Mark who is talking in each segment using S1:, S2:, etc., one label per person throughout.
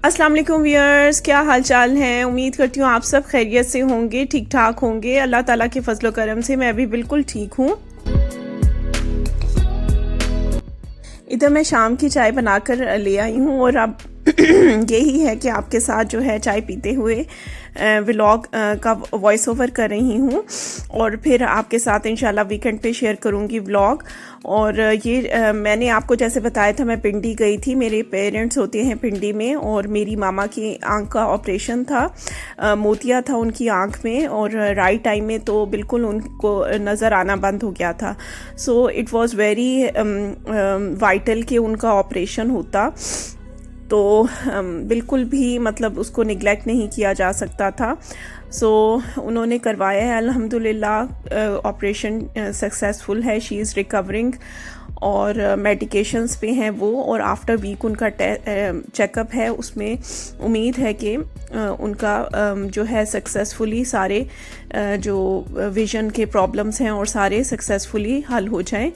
S1: अस्सलाम वालेकुम व्यूअर्स, क्या हाल चाल हैं। उम्मीद करती हूँ आप सब खैरियत से होंगे, ठीक ठाक होंगे। अल्लाह ताला के फजलो करम से मैं भी बिल्कुल ठीक हूँ। इधर मैं शाम की चाय बनाकर ले आई हूँ और अब यही है कि आपके साथ जो है चाय पीते हुए व्लॉग का वॉइस ओवर कर रही हूँ और फिर आपके साथ इंशाल्लाह वीकेंड पे शेयर करूँगी व्लॉग। और ये मैंने आपको जैसे बताया था, मैं पिंडी गई थी। मेरे पेरेंट्स होते हैं पिंडी में और मेरी मामा की आंख का ऑपरेशन था, मोतिया था उनकी आंख में और राइट टाइम में तो बिल्कुल उनको नज़र आना बंद हो गया था। So it was very vital कि उनका ऑपरेशन होता, तो बिल्कुल भी मतलब उसको निगलेक्ट नहीं किया जा सकता था। सो उन्होंने करवाया है, अल्हम्दुलिल्लाह ऑपरेशन सक्सेसफुल है। शी इज़ रिकवरिंग और मेडिकेशंस पे हैं वो, और आफ्टर वीक उनका चेकअप है। उसमें उम्मीद है कि उनका जो है सक्सेसफुली सारे जो विज़न के प्रॉब्लम्स हैं और सारे सक्सेसफुली हल हो जाएं।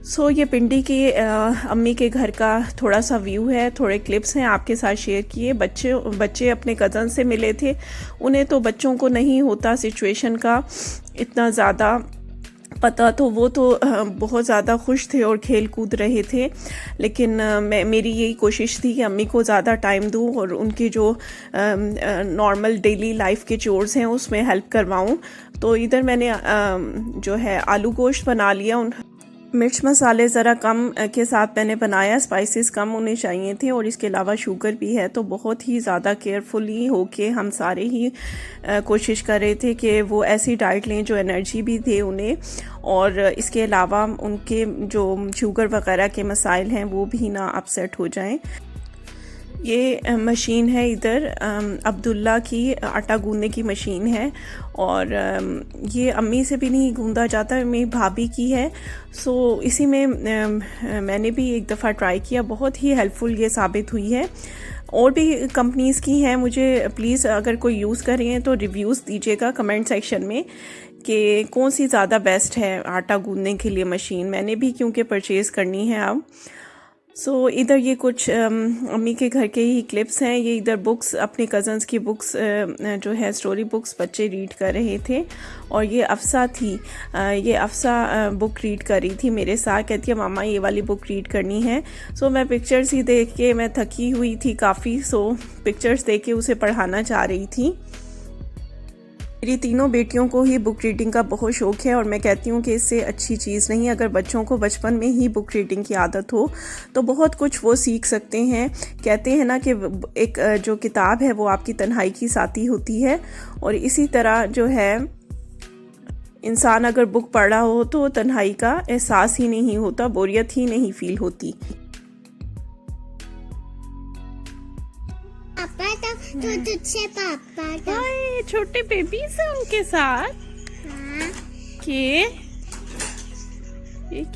S1: सो ये पिंडी की अम्मी के घर का थोड़ा सा व्यू है, थोड़े क्लिप्स हैं आपके साथ शेयर किए। बच्चे अपने कज़न से मिले थे। उन्हें तो बच्चों को नहीं होता सिचुएशन का इतना ज़्यादा पता, तो वो तो बहुत ज़्यादा खुश थे और खेल कूद रहे थे। लेकिन मेरी यही कोशिश थी कि अम्मी को ज़्यादा टाइम दूँ और उनकी जो नॉर्मल डेली लाइफ के चोर्स हैं उसमें हेल्प करवाऊँ। तो इधर मैंने जो है आलू गोश्त बना लिया। मिर्च मसाले ज़रा कम के साथ मैंने बनाया, स्पाइसेस कम उन्हें चाहिए थे और इसके अलावा शुगर भी है, तो बहुत ही ज़्यादा केयरफुली होके हम सारे ही कोशिश कर रहे थे कि वो ऐसी डाइट लें जो एनर्जी भी दे उन्हें, और इसके अलावा उनके जो शुगर वगैरह के मसाइल हैं वो भी ना अपसेट हो जाएं। ये मशीन है इधर अब्दुल्ला की आटा गूंदने की मशीन है, और ये अम्मी से भी नहीं गूंदा जाता, मेरी भाभी की है। सो इसी में मैंने भी एक दफ़ा ट्राई किया, बहुत ही हेल्पफुल ये साबित हुई है। और भी कंपनीज़ की हैं, मुझे प्लीज़ अगर कोई यूज़ कर रहे हैं तो रिव्यूज़ दीजिएगा कमेंट सेक्शन में कि कौन सी ज़्यादा बेस्ट है आटा गूंदने के लिए मशीन। मैंने भी क्योंकि परचेज़ करनी है अब। सो इधर ये कुछ अम्मी के घर के ही क्लिप्स हैं। ये इधर बुक्स, अपने कज़न्स की बुक्स जो है स्टोरी बुक्स बच्चे रीड कर रहे थे, और ये अफ़सा थी, ये अफ़सा बुक रीड कर रही थी मेरे साथ। कहती है मामा ये वाली बुक रीड करनी है। सो मैं पिक्चर्स ही देख के मैं थकी हुई थी काफ़ी, सो पिक्चर्स देख के उसे पढ़ाना चाह रही थी। मेरी तीनों बेटियों को ही बुक रीडिंग का बहुत शौक़ है और मैं कहती हूँ कि इससे अच्छी चीज़ नहीं। अगर बच्चों को बचपन में ही बुक रीडिंग की आदत हो तो बहुत कुछ वो सीख सकते हैं। कहते हैं ना कि एक जो किताब है वो आपकी तन्हाई की साथी होती है, और इसी तरह जो है इंसान अगर बुक पढ़ रहा हो तो तन्हाई का एहसास ही नहीं होता, बोरियत ही नहीं फील होती।
S2: तो तुझसे पापा
S1: छोटे बेबीज हैं उनके साथ।
S2: हाँ।
S1: ये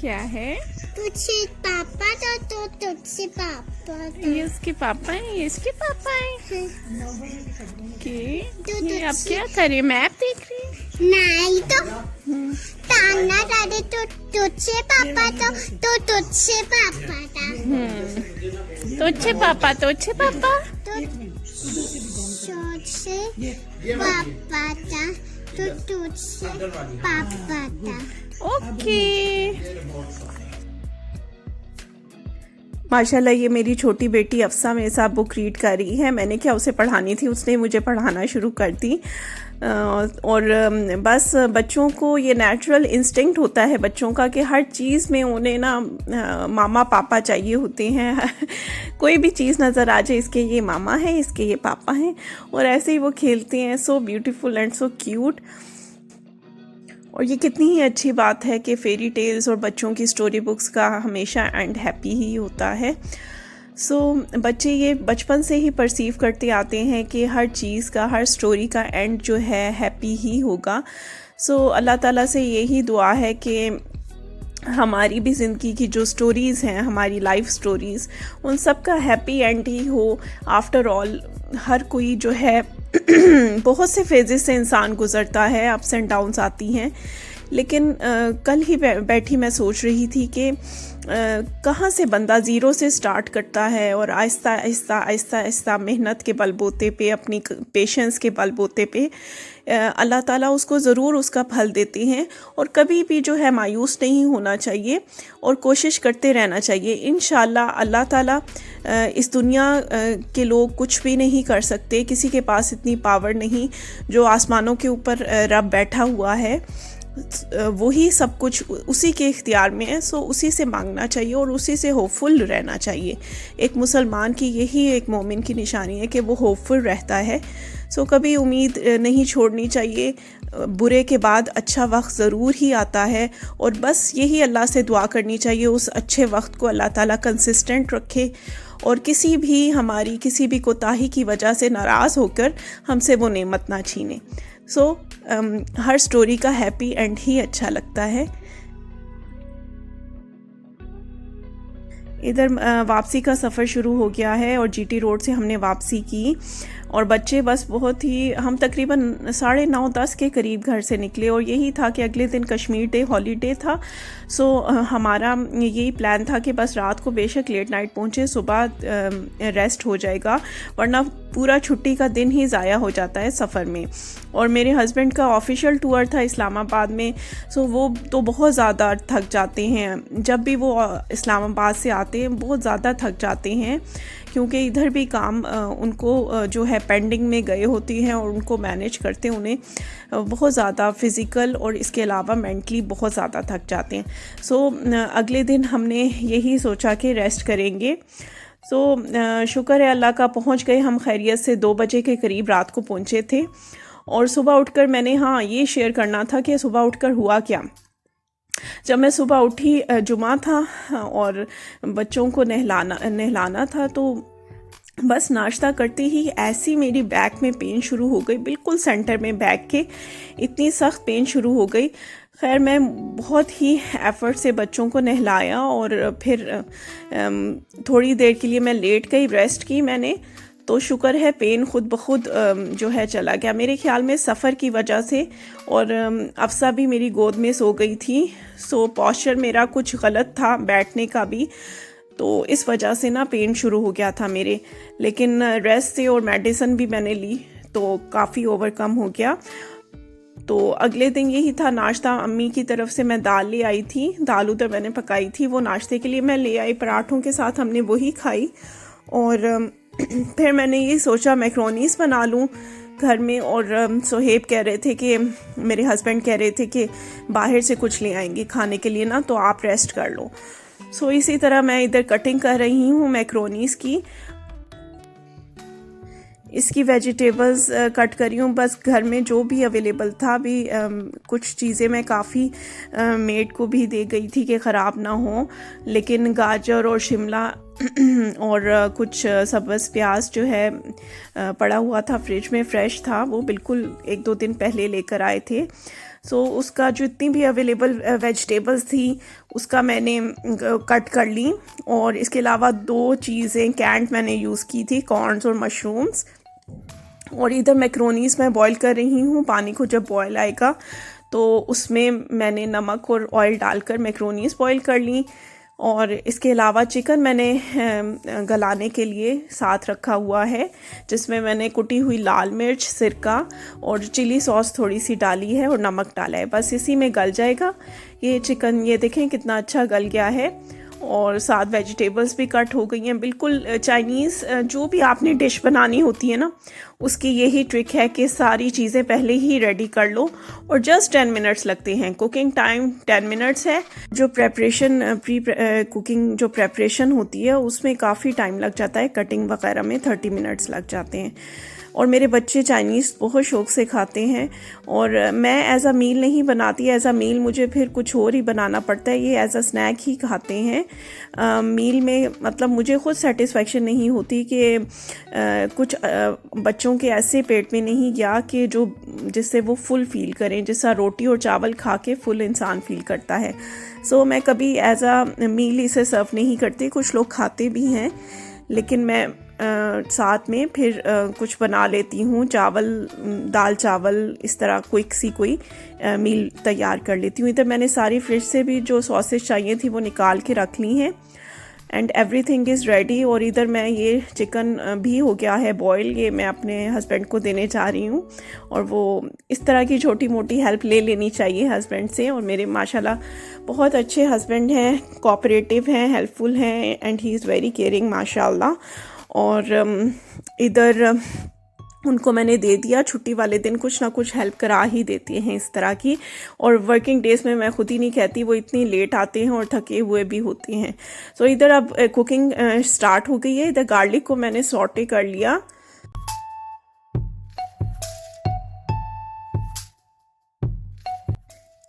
S1: क्या है?
S2: तुझसे पापा तो तुझसे पापा
S1: ये उसके पापा हैं, ये इसके पापा हैं। ये अब क्या करे, मैप देख रही है?
S2: नहीं तो ताना दादी तो तुझसे पापा तो तुझसे पापा था।
S1: तुझसे पापा
S2: तो तुझसे पापा था, तो तुझसे पापा था।
S1: ओके। माशाल्लाह ये मेरी छोटी बेटी अफ़सा मेरे साथ बुक रीड कर रही है। मैंने क्या उसे पढ़ानी थी, उसने मुझे पढ़ाना शुरू कर दी। और बस बच्चों को ये नेचुरल इंस्टिंक्ट होता है बच्चों का कि हर चीज़ में उन्हें ना मामा पापा चाहिए होते हैं। कोई भी चीज़ नज़र आ जाए, इसके ये मामा है, इसके ये पापा हैं, और ऐसे ही वो खेलते हैं। So beautiful and so cute. और ये कितनी ही अच्छी बात है कि फेरी टेल्स और बच्चों की स्टोरी बुक्स का हमेशा एंड हैप्पी ही होता है। सो बच्चे ये बचपन से ही परसीव करते आते हैं कि हर चीज़ का, हर स्टोरी का एंड जो है हैप्पी ही होगा। सो अल्लाह ताला से यही दुआ है कि हमारी भी ज़िंदगी की जो स्टोरीज़ हैं, हमारी लाइफ स्टोरीज़, उन सब का हैप्पी एंड ही हो। आफ्टर ऑल हर कोई जो है बहुत से फेजेस से इंसान गुज़रता है, अप्स एंड डाउन्स आती हैं। लेकिन कल ही बैठी मैं सोच रही थी कि कहाँ से बंदा ज़ीरो से स्टार्ट करता है और आहिस्ता आहिस्ता आहिस्ता आहिस्ता मेहनत के बलबूते पे, अपनी पेशेंस के बलबूते पे अल्लाह ताला उसको ज़रूर उसका फल देते हैं। और कभी भी जो है मायूस नहीं होना चाहिए और कोशिश करते रहना चाहिए। इंशाअल्लाह अल्लाह ताला इस दुनिया के लोग कुछ भी नहीं कर सकते, किसी के पास इतनी पावर नहीं। जो आसमानों के ऊपर रब बैठा हुआ है वही सब कुछ उसी के इख्तियार में है। सो उसी से मांगना चाहिए और उसी से होपफुल रहना चाहिए। एक मुसलमान की यही एक मोमिन की निशानी है कि वो होपफुल रहता है। सो कभी उम्मीद नहीं छोड़नी चाहिए। बुरे के बाद अच्छा वक्त ज़रूर ही आता है और बस यही अल्लाह से दुआ करनी चाहिए उस अच्छे वक्त को अल्लाह ताला कंसिस्टेंट रखे और किसी भी कोताही की वजह से नाराज़ होकर हमसे वो नेमत ना छीने। सो हर स्टोरी का हैप्पी एंड ही अच्छा लगता है। इधर वापसी का सफ़र शुरू हो गया है और जीटी रोड से हमने वापसी की और बच्चे बस बहुत ही, हम तकरीबन 9:30-10 के करीब घर से निकले और यही था कि अगले दिन कश्मीर डे हॉलीडे था। सो हमारा यही प्लान था कि बस रात को बेशक लेट नाइट पहुँचे, सुबह रेस्ट हो जाएगा, वरना पूरा छुट्टी का दिन ही ज़ाया हो जाता है सफ़र में। और मेरे हस्बैंड का ऑफिशियल टूर था इस्लामाबाद में। सो वो तो बहुत ज़्यादा थक जाते हैं, जब भी वो इस्लामाबाद से आते हैं बहुत ज़्यादा थक जाते हैं, क्योंकि इधर भी काम उनको जो है पेंडिंग में गए होती हैं और उनको मैनेज करते उन्हें बहुत ज़्यादा फ़िज़िकल और इसके अलावा मेंटली बहुत ज़्यादा थक जाते हैं। सो अगले दिन हमने यही सोचा कि रेस्ट करेंगे। सो शुक्र है अल्लाह का, पहुंच गए हम खैरियत से। 2 बजे के करीब रात को पहुंचे थे और सुबह उठकर मैंने ये शेयर करना था कि सुबह उठकर हुआ क्या। जब मैं सुबह उठी, जुमा था और बच्चों को नहलाना था, तो बस नाश्ता करते ही ऐसी मेरी बैक में पेन शुरू हो गई, बिल्कुल सेंटर में बैक के इतनी सख्त पेन शुरू हो गई। खैर मैं बहुत ही एफ़र्ट से बच्चों को नहलाया और फिर थोड़ी देर के लिए मैं लेट गई, रेस्ट की मैंने, तो शुक्र है पेन खुद ब खुद जो है चला गया। मेरे ख्याल में सफ़र की वजह से, और अफसा भी मेरी गोद में सो गई थी। सो पॉस्चर मेरा कुछ गलत था बैठने का भी, तो इस वजह से ना पेन शुरू हो गया था मेरे। लेकिन रेस्ट से और मेडिसिन भी मैंने ली तो काफ़ी ओवरकम हो गया। तो अगले दिन यही था नाश्ता। अम्मी की तरफ से मैं दाल ले आई थी, दाल उधर मैंने पकाई थी, वो नाश्ते के लिए मैं ले आई, पराठों के साथ हमने वही खाई। और फिर मैंने ये सोचा मैक्रोनीस बना लूँ घर में। और सोहेब कह रहे थे कि, मेरे हस्बैंड कह रहे थे कि बाहर से कुछ ले आएंगे खाने के लिए ना, तो आप रेस्ट कर लो। सो इसी तरह मैं इधर कटिंग कर रही हूँ मैक्रोनीस की। इसकी वेजिटेबल्स कट करी हूँ, बस घर में जो भी अवेलेबल था। अभी कुछ चीज़ें मैं काफ़ी मेड को भी दे गई थी कि ख़राब ना हो, लेकिन गाजर और शिमला और कुछ सब्ज़ प्याज जो है पड़ा हुआ था फ्रिज में, फ्रेश था, वो बिल्कुल 1-2 दिन पहले लेकर आए थे। सो उसका जो इतनी भी अवेलेबल वेजिटेबल्स थी उसका मैंने कट कर ली। और इसके अलावा 2 चीज़ें कैंट मैंने यूज़ की थी, कॉर्न्स और मशरूम्स। और इधर मैक्रोनीस मैं बॉईल कर रही हूँ। पानी को जब बॉईल आएगा तो उसमें मैंने नमक और ऑयल डालकर मैक्रोनीस बॉईल कर ली। और इसके अलावा चिकन मैंने गलाने के लिए साथ रखा हुआ है, जिसमें मैंने कुटी हुई लाल मिर्च, सिरका और चिली सॉस थोड़ी सी डाली है और नमक डाला है। बस इसी में गल जाएगा ये चिकन। ये देखें कितना अच्छा गल गया है और साथ वेजिटेबल्स भी कट हो गई हैं। बिल्कुल चाइनीज़ जो भी आपने डिश बनानी होती है ना, उसकी यही ट्रिक है कि सारी चीज़ें पहले ही रेडी कर लो और जस्ट 10 मिनट्स लगते हैं। कुकिंग टाइम 10 मिनट्स है। जो कुकिंग जो प्रेपरेशन होती है उसमें काफ़ी टाइम लग जाता है, कटिंग वगैरह में 30 मिनट्स लग जाते हैं। और मेरे बच्चे चाइनीज़ बहुत शौक़ से खाते हैं और मैं एज़ अ मील नहीं बनाती, एज़ अ मील मुझे फिर कुछ और ही बनाना पड़ता है। ये एज़ अ स्नैक ही खाते हैं। मील में मतलब मुझे खुद सेटिस्फेक्शन नहीं होती कि कुछ बच्चों के ऐसे पेट में नहीं गया कि जिससे वो फुल फील करें, जैसा रोटी और चावल खा के फुल इंसान फील करता है। सो मैं कभी एज़ अ मील इसे सर्व नहीं करती। कुछ लोग खाते भी हैं, लेकिन मैं साथ में फिर कुछ बना लेती हूँ, चावल, दाल चावल, इस तरह क्विक सी कोई मील तैयार कर लेती हूँ। इधर मैंने सारी फ्रिज से भी जो सॉसेज चाहिए थी वो निकाल के रख ली हैं एंड एवरीथिंग इज़ रेडी। और इधर मैं ये चिकन भी हो गया है बॉयल, ये मैं अपने हस्बैंड को देने जा रही हूँ। और वो इस तरह की छोटी मोटी हेल्प ले लेनी चाहिए हस्बैंड से। और मेरे माशाल्लाह बहुत अच्छे हस्बैंड हैं, कोऑपरेटिव हैं, हेल्पफुल हैं and he is very caring माशाल्लाह। और इधर उनको मैंने दे दिया, छुट्टी वाले दिन कुछ ना कुछ हेल्प करा ही देते हैं इस तरह की। और वर्किंग डेज़ में मैं खुद ही नहीं कहती, वो इतनी लेट आते हैं और थके हुए भी होते हैं। सो इधर अब कुकिंग स्टार्ट हो गई है। इधर गार्लिक को मैंने सॉटे कर लिया।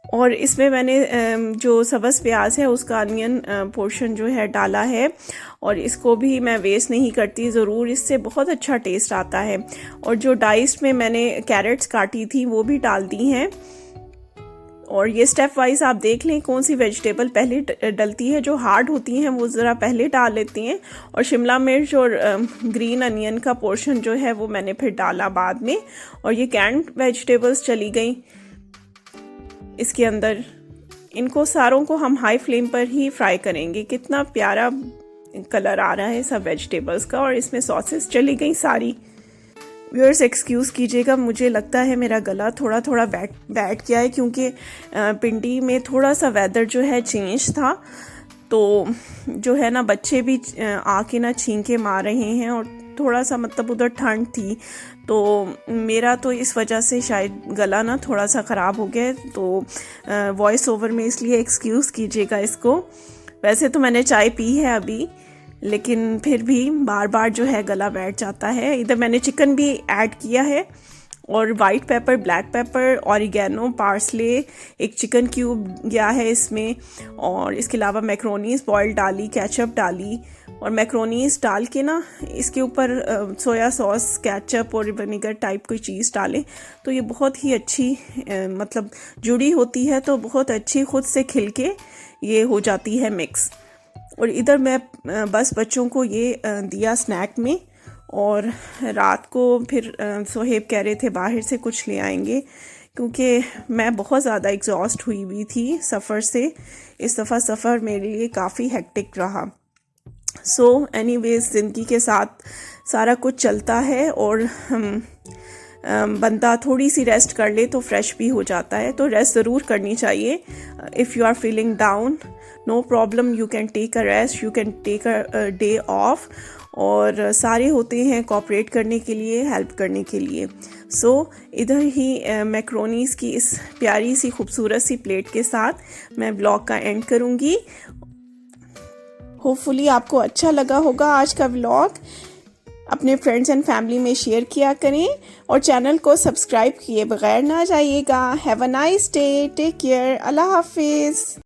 S1: और इसमें मैंने जो सब्ज़ प्याज है उसका अनियन पोर्शन जो है डाला है। और इसको भी मैं वेस्ट नहीं करती, ज़रूर, इससे बहुत अच्छा टेस्ट आता है। और जो डाइस्ड में मैंने कैरेट्स काटी थी वो भी डाल दी हैं। और ये स्टेप वाइज आप देख लें कौन सी वेजिटेबल पहले डलती है। जो हार्ड होती हैं वो ज़रा पहले डाल लेती हैं, और शिमला मिर्च और ग्रीन अनियन का पोर्शन जो है वो मैंने फिर डाला बाद में। और ये कैंड वेजिटेबल्स चली गई इसके अंदर। इनको सारों को हम हाई फ्लेम पर ही फ्राई करेंगे। कितना प्यारा कलर आ रहा है सब वेजिटेबल्स का, और इसमें सॉसेस चली गई सारी। व्यूअर्स एक्सक्यूज़ कीजिएगा, मुझे लगता है मेरा गला थोड़ा थोड़ा बैठ गया है, क्योंकि पिंडी में थोड़ा सा वेदर जो है चेंज था, तो जो है ना बच्चे भी आके ना छींके मार रहे हैं, और थोड़ा सा मतलब उधर ठंड थी, तो मेरा तो इस वजह से शायद गला ना थोड़ा सा ख़राब हो गया। तो वॉइस ओवर में इसलिए एक्सक्यूज़ कीजिएगा इसको। वैसे तो मैंने चाय पी है अभी, लेकिन फिर भी बार बार जो है गला बैठ जाता है। इधर मैंने चिकन भी ऐड किया है, और white paper, black pepper, oregano, parsley, एक चिकन क्यूब गया है इसमें। और इसके अलावा मैक्रोनीस बॉयल डाली, केचप डाली, और मैक्रोनीस डाल के ना इसके ऊपर सोया सॉस, केचप और विनेगर टाइप कोई चीज़ डालें तो ये बहुत ही अच्छी मतलब जुड़ी होती है, तो बहुत अच्छी खुद से खिल के ये हो जाती है मिक्स। और इधर मैं बस बच्चों को ये दिया स्नैक में। और रात को फिर सोहेब कह रहे थे बाहर से कुछ ले आएंगे, क्योंकि मैं बहुत ज़्यादा एग्जॉस्ट हुई हुई थी सफ़र से। इस दफ़ा सफ़र मेरे लिए काफ़ी हेक्टिक रहा। सो एनीवेज, ज़िंदगी के साथ सारा कुछ चलता है, और बंदा थोड़ी सी रेस्ट कर ले तो फ्रेश भी हो जाता है। तो रेस्ट ज़रूर करनी चाहिए। If you are feeling down, no problem, you can take a rest, you can take a day off. और सारे होते हैं कोऑपरेट करने के लिए, हेल्प करने के लिए। सो इधर ही मैक्रोनीस की इस प्यारी सी खूबसूरत सी प्लेट के साथ मैं व्लॉग का एंड करूँगी। होपफुली आपको अच्छा लगा होगा आज का व्लॉग। अपने फ्रेंड्स एंड फैमिली में शेयर किया करें, और चैनल को सब्सक्राइब किए बगैर ना जाइएगा। Have a nice day, take care, अल्लाह हाफिज़।